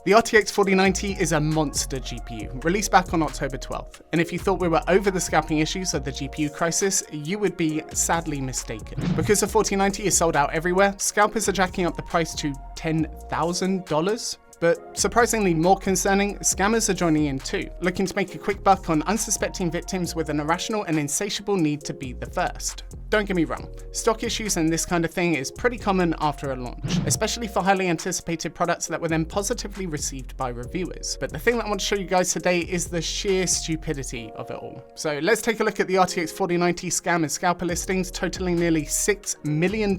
The RTX 4090 is a monster GPU, released back on October 12th, and if you thought we were over the scalping issues of the GPU crisis, you would be sadly mistaken. Because the 4090 is sold out everywhere, scalpers are jacking up the price to $10,000. But surprisingly more concerning, scammers are joining in too, looking to make a quick buck on unsuspecting victims with an irrational and insatiable need to be the first. Don't get me wrong, stock issues and this kind of thing is pretty common after a launch, especially for highly anticipated products that were then positively received by reviewers. But the thing that I want to show you guys today is the sheer stupidity of it all. So let's take a look at the RTX 4090 scam and scalper listings totaling nearly $6 million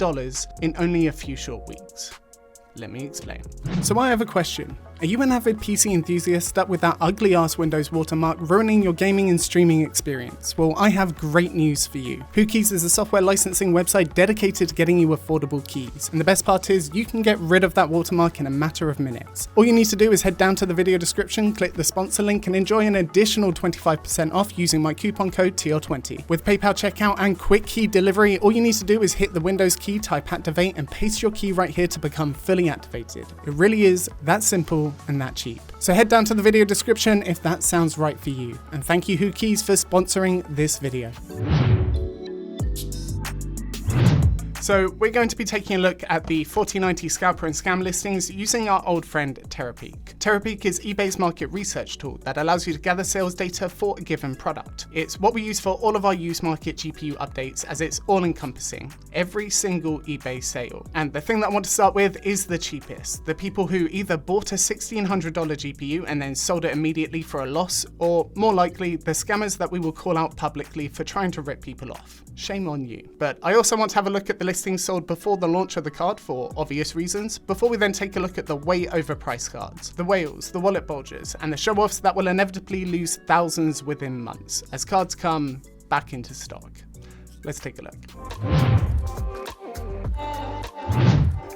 in only a few short weeks. Let me explain. So I have a question. Are you an avid PC enthusiast stuck with that ugly ass Windows watermark ruining your gaming and streaming experience? Well, I have great news for you. Whokeys is a software licensing website dedicated to getting you affordable keys. And the best part is you can get rid of that watermark in a matter of minutes. All you need to do is head down to the video description, click the sponsor link and enjoy an additional 25% off using my coupon code TL20. With PayPal checkout and quick key delivery, all you need to do is hit the Windows key, type activate and paste your key right here to become fully activated. It really is that simple and that cheap. So head down to the video description if that sounds right for you. And thank you Whokeys for sponsoring this video. So we're going to be taking a look at the 4090 scalper and scam listings using our old friend Terapeak. Terapeak is eBay's market research tool that allows you to gather sales data for a given product. It's what we use for all of our used market GPU updates, as it's all encompassing, every single eBay sale. And the thing that I want to start with is the cheapest, the people who either bought a $1,600 GPU and then sold it immediately for a loss, or more likely the scammers that we will call out publicly for trying to rip people off. Shame on you. But I also want to have a look at the listings sold before the launch of the card for obvious reasons, before we then take a look at the way overpriced cards, the whales, the wallet bulgers, and the show-offs that will inevitably lose thousands within months as cards come back into stock. Let's take a look.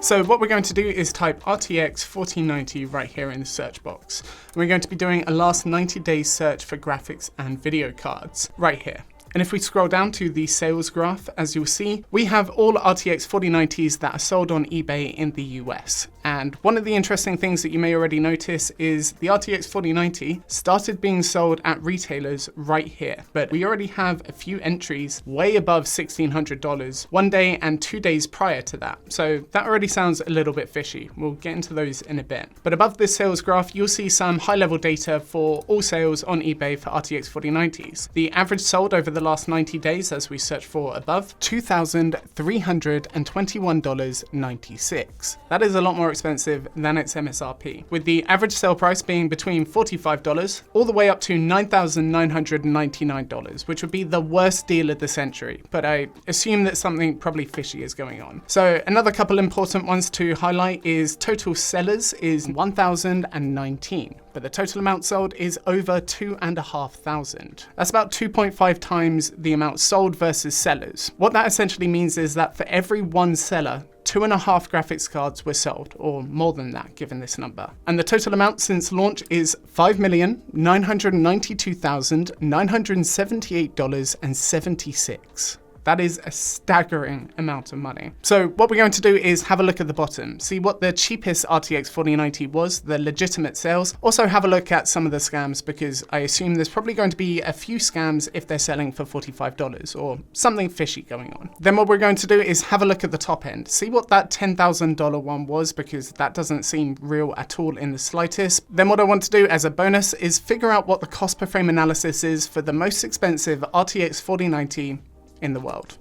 So what we're going to do is type RTX 4090 right here in the search box. And we're going to be doing a last 90 days search for graphics and video cards right here. And if we scroll down to the sales graph, as you'll see, we have all RTX 4090s that are sold on eBay in the US. And one of the interesting things that you may already notice is the RTX 4090 started being sold at retailers right here. But we already have a few entries way above $1,600 one day and 2 days prior to that. So that already sounds a little bit fishy. We'll get into those in a bit. But above this sales graph, you'll see some high-level data for all sales on eBay for RTX 4090s. The average sold over the last 90 days, as we search for above, $2,321.96. That is a lot more expensive than its MSRP, with the average sale price being between $45 all the way up to $9,999, which would be the worst deal of the century, but I assume that something probably fishy is going on. So another couple important ones to highlight is total sellers is 1,019, but the total amount sold is over 2,500. That's about 2.5 times the amount sold versus sellers. What that essentially means is that for every one seller, 2.5 graphics cards were sold, or more than that given this number. And the total amount since launch is $5,992,978.76. That is a staggering amount of money. So what we're going to do is have a look at the bottom, see what the cheapest RTX 4090 was, the legitimate sales. Also have a look at some of the scams, because I assume there's probably going to be a few scams if they're selling for $45 or something fishy going on. Then what we're going to do is have a look at the top end, see what that $10,000 one was, because that doesn't seem real at all in the slightest. Then what I want to do as a bonus is figure out what the cost per frame analysis is for the most expensive RTX 4090 in the world.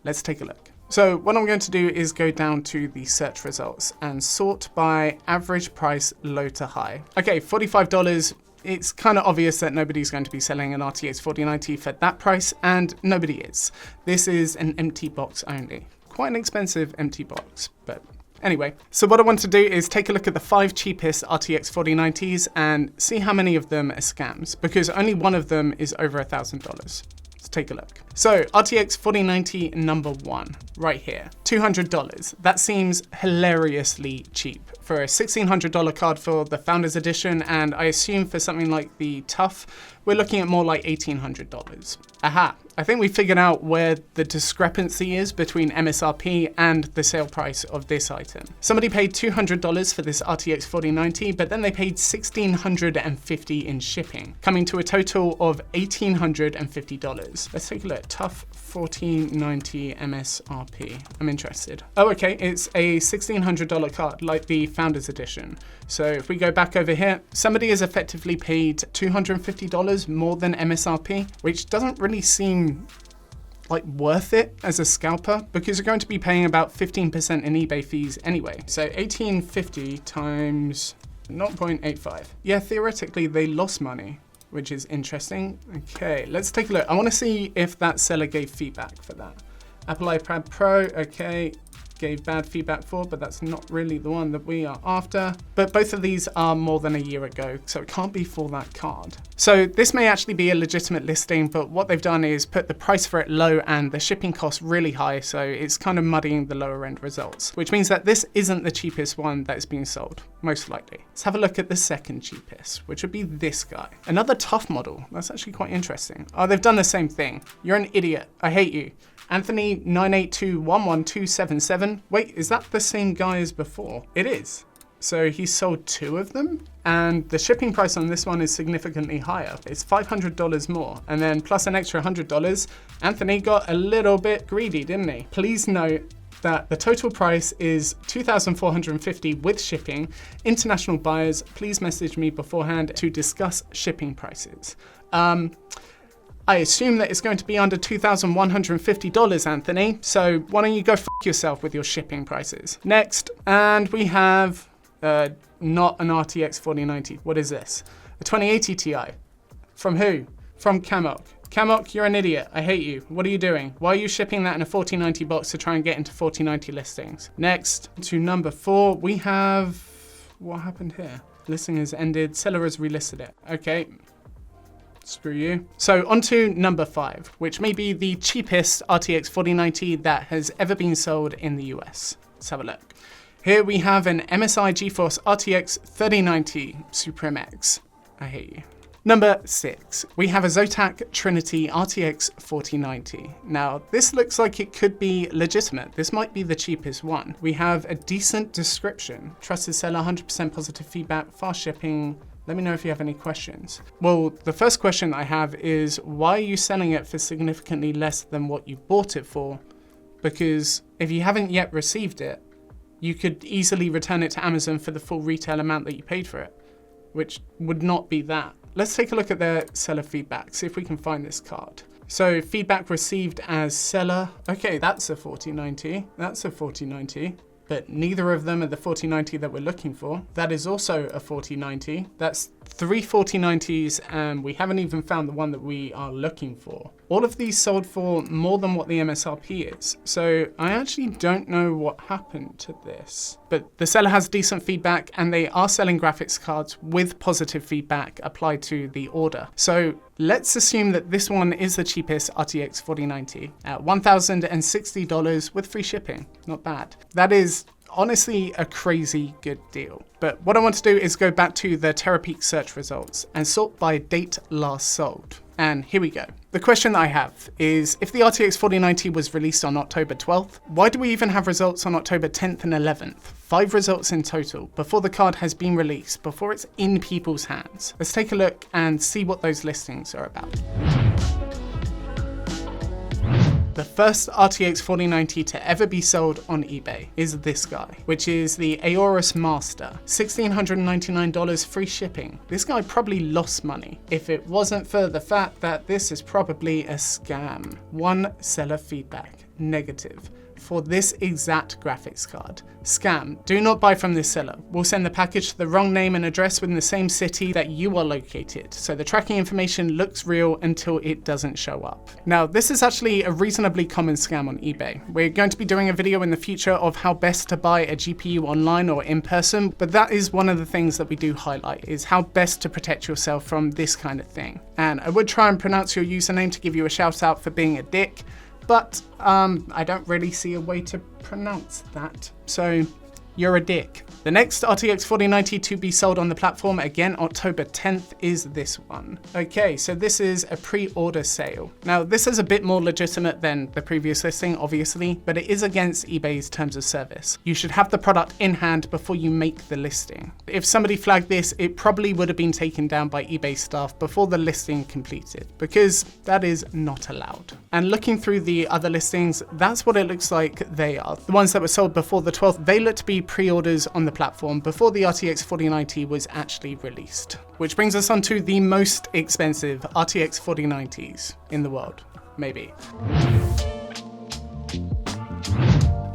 Let's take a look. So what I'm going to do is go down to the search results and sort by average price low to high. Okay, $45. It's kind of obvious that nobody's going to be selling an RTX 4090 for that price, and nobody is. This is an empty box only. Quite an expensive empty box, but anyway. So what I want to do is take a look at the 5 cheapest RTX 4090s and see how many of them are scams, because only one of them is over $1,000. Let's take a look. So RTX 4090 number 1, right here, $200. That seems hilariously cheap for a $1,600 card for the Founders Edition, and I assume for something like the Tough, we're looking at more like $1,800. Aha, I think we figured out where the discrepancy is between MSRP and the sale price of this item. Somebody paid $200 for this RTX 4090, but then they paid $1,650 in shipping, coming to a total of $1,850. Let's take a look. Tough 4090 MSRP. I'm interested. Oh, okay, it's a $1,600 card, like the Founders Edition. So if we go back over here, somebody has effectively paid $250 more than MSRP, which doesn't really seem like worth it as a scalper, because you're going to be paying about 15% in eBay fees anyway. So 1850 times 0.85. Yeah, theoretically they lost money, which is interesting. Okay, let's take a look. I want to see if that seller gave feedback for that. Apple iPad Pro, okay, gave bad feedback for, but that's not really the one that we are after. But both of these are more than a year ago, so it can't be for that card. So this may actually be a legitimate listing, but what they've done is put the price for it low and the shipping cost really high, so it's kind of muddying the lower end results, which means that this isn't the cheapest one that is being sold, most likely. Let's have a look at the second cheapest, which would be this guy. Another tough model. That's actually quite interesting. Oh, they've done the same thing. You're an idiot. I hate you. Anthony 982112277. Wait, is that the same guy as before? It is. So he sold 2 of them, and the shipping price on this one is significantly higher. It's $500 more, and then plus an extra $100. Anthony got a little bit greedy, didn't he? Please note that the total price is $2,450 with shipping. International buyers, please message me beforehand to discuss shipping prices. I assume that it's going to be under $2,150, Anthony, so why don't you go f yourself with your shipping prices. Next, and we have not an RTX 4090. What is this? A 2080 Ti. From who? From Camok. Camok, you're an idiot. I hate you. What are you doing? Why are you shipping that in a 4090 box to try and get into 4090 listings? Next, to number 4, we have... What happened here? Listing has ended. Seller has relisted it. Okay. Screw you. So on to number 5, which may be the cheapest RTX 4090 that has ever been sold in the US. Let's have a look. Here we have an MSI GeForce RTX 3090 Supreme X. I hate you. Number 6, we have a Zotac Trinity RTX 4090. Now, this looks like it could be legitimate. This might be the cheapest one. We have a decent description. Trusted seller, 100% positive feedback, fast shipping. Let me know if you have any questions. Well, the first question I have is, why are you selling it for significantly less than what you bought it for? Because if you haven't yet received it, you could easily return it to Amazon for the full retail amount that you paid for it, which would not be that. Let's take a look at their seller feedback, see if we can find this card. So feedback received as seller. Okay, that's a 4090. That's a 4090. But neither of them are the 4090 that we're looking for. That is also a 4090. That's 3 4090s, and we haven't even found the one that we are looking for. All of these sold for more than what the MSRP is. So I actually don't know what happened to this. But the seller has decent feedback, and they are selling graphics cards with positive feedback applied to the order. So let's assume that this one is the cheapest RTX 4090 at $1,060 with free shipping. Not bad. That is honestly a crazy good deal. But what I want to do is go back to the TerraPeak search results and sort by date last sold. And here we go. The question that I have is, if the RTX 4090 was released on October 12th, why do we even have results on October 10th and 11th? 5 results in total, before the card has been released, before it's in people's hands. Let's take a look and see what those listings are about. The first RTX 4090 to ever be sold on eBay is this guy, which is the Aorus Master. $1,699 free shipping. This guy probably lost money if it wasn't for the fact that this is probably a scam. 1 seller feedback, negative. For this exact graphics card. Scam. Do not buy from this seller. We'll send the package to the wrong name and address within the same city that you are located. So the tracking information looks real until it doesn't show up. Now, this is actually a reasonably common scam on eBay. We're going to be doing a video in the future of how best to buy a GPU online or in person, but that is one of the things that we do highlight, is how best to protect yourself from this kind of thing. And I would try and pronounce your username to give you a shout out for being a dick, but I don't really see a way to pronounce that. So you're a dick. The next RTX 4090 to be sold on the platform, again October 10th, is this one. Okay, so this is a pre-order sale. Now this is a bit more legitimate than the previous listing, obviously, but it is against eBay's terms of service. You should have the product in hand before you make the listing. If somebody flagged this, it probably would have been taken down by eBay staff before the listing completed, because that is not allowed. And looking through the other listings, that's what it looks like they are. The ones that were sold before the 12th, they look to be pre-orders on the platform before the RTX 4090 was actually released. Which brings us on to the most expensive RTX 4090s in the world, maybe.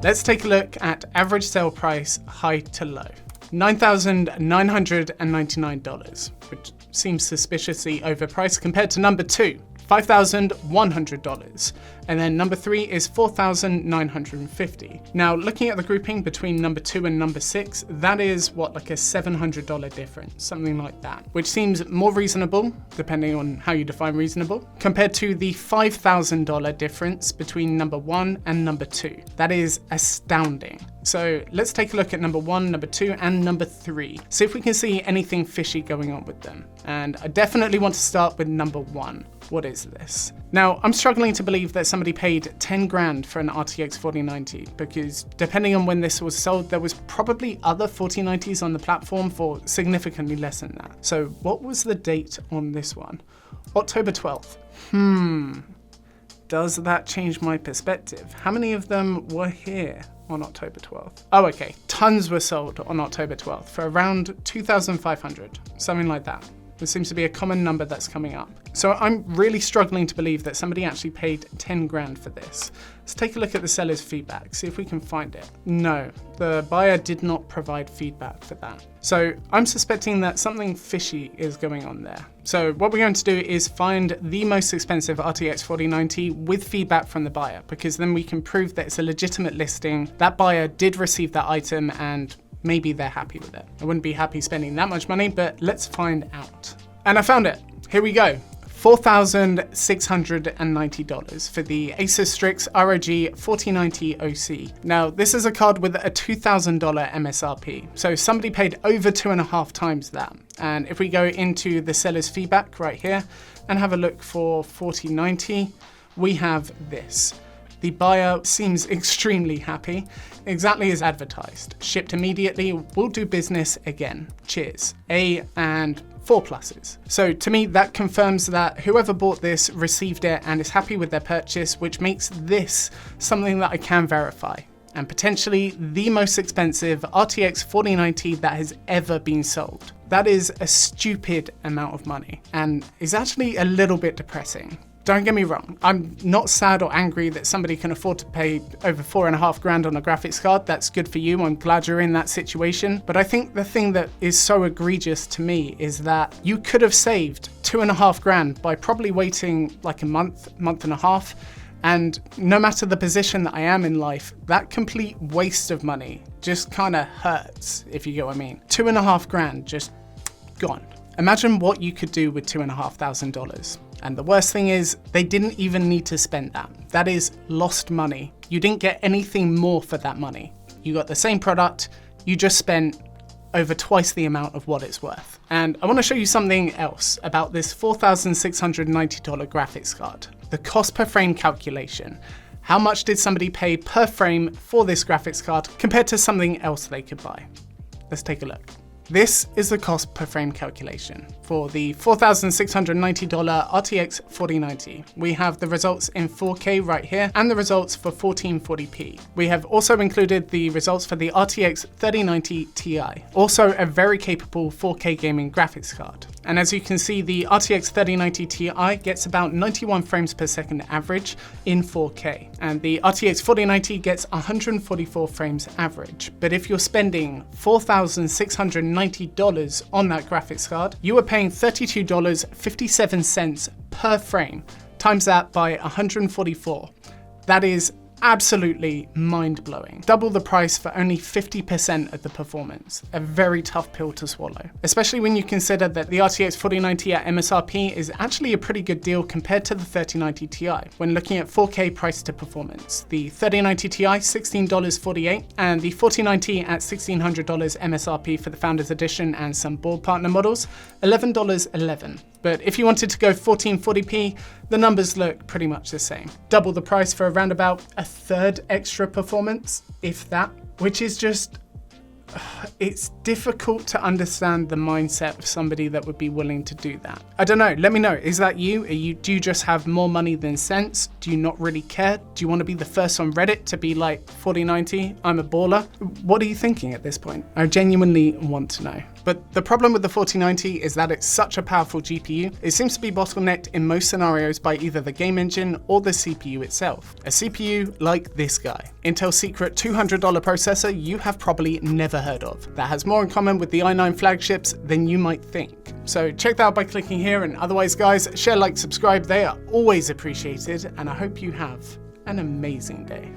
Let's take a look at average sale price, high to low. $9,999, which seems suspiciously overpriced compared to number 2. $5,100, and then number 3 is $4,950. Now, looking at the grouping between number 2 and number 6, that is what, like a $700 difference, something like that, which seems more reasonable, depending on how you define reasonable, compared to the $5,000 difference between number 1 and number 2. That is astounding. So let's take a look at number 1, number 2, and number 3. See if we can see anything fishy going on with them. And I definitely want to start with number 1. What is this? Now, I'm struggling to believe that somebody paid 10 grand for an RTX 4090, because depending on when this was sold, there was probably other 4090s on the platform for significantly less than that. So what was the date on this one? October 12th. Does that change my perspective? How many of them were here on October 12th? Oh, okay. Tons were sold on October 12th for around 2,500, something like that. There seems to be a common number that's coming up. So I'm really struggling to believe that somebody actually paid 10 grand for this. Let's take a look at the seller's feedback, see if we can find it. No, the buyer did not provide feedback for that. So I'm suspecting that something fishy is going on there. So what we're going to do is find the most expensive RTX 4090 with feedback from the buyer, because then we can prove that it's a legitimate listing. That buyer did receive that item and maybe they're happy with it. I wouldn't be happy spending that much money, but let's find out. And I found it. Here we go. $4,690 for the Asus Strix ROG 4090 OC. Now, this is a card with a $2,000 MSRP, so somebody paid over 2.5 times that. And if we go into the seller's feedback right here and have a look for 4090, we have this. The buyer seems extremely happy, exactly as advertised. Shipped immediately, will do business again. Cheers. A and 4 pluses. So to me, that confirms that whoever bought this received it and is happy with their purchase, which makes this something that I can verify. And potentially the most expensive RTX 4090 that has ever been sold. That is a stupid amount of money and is actually a little bit depressing. Don't get me wrong, I'm not sad or angry that somebody can afford to pay over 4.5 grand on a graphics card. That's good for you, I'm glad you're in that situation. But I think the thing that is so egregious to me is that you could have saved 2.5 grand by probably waiting like a month and a half. And no matter the position that I am in life, that complete waste of money just kind of hurts, if you get what I mean. 2.5 grand just gone. Imagine what you could do with $2,500. And the worst thing is, they didn't even need to spend that. That is lost money. You didn't get anything more for that money. You got the same product, you just spent over twice the amount of what it's worth. And I want to show you something else about this $4,690 graphics card. The cost per frame calculation. How much did somebody pay per frame for this graphics card compared to something else they could buy? Let's take a look. This is the cost per frame calculation for the $4,690 RTX 4090. We have the results in 4K right here and the results for 1440p. We have also included the results for the RTX 3090 Ti, also a very capable 4K gaming graphics card. And as you can see, the RTX 3090 Ti gets about 91 frames per second average in 4K, and the RTX 4090 gets 144 frames average. But if you're spending $4,690 on that graphics card, you are paying $32.57 per frame. Times that by 144. That is absolutely mind-blowing. Double the price for only 50% of the performance. A very tough pill to swallow, especially when you consider that the RTX 4090 at MSRP is actually a pretty good deal compared to the 3090 Ti when looking at 4K price to performance. The 3090 Ti $16.48 and the 4090 at $1,600 MSRP for the Founders Edition and some board partner models, $11.11. But if you wanted to go 1440p, the numbers look pretty much the same. Double the price for around about a third extra performance, if that, which is just, it's difficult to understand the mindset of somebody that would be willing to do that. I don't know, let me know, is that you? Do you just have more money than sense? Do you not really care? Do you want to be the first on Reddit to be like, 4090, I'm a baller? What are you thinking at this point? I genuinely want to know. But the problem with the 4090 is that it's such a powerful GPU, it seems to be bottlenecked in most scenarios by either the game engine or the CPU itself. A CPU like this guy. Intel's secret $200 processor you have probably never heard of, that has more in common with the i9 flagships than you might think. So check that out by clicking here, and otherwise guys, share, like, subscribe, they are always appreciated, and I hope you have an amazing day.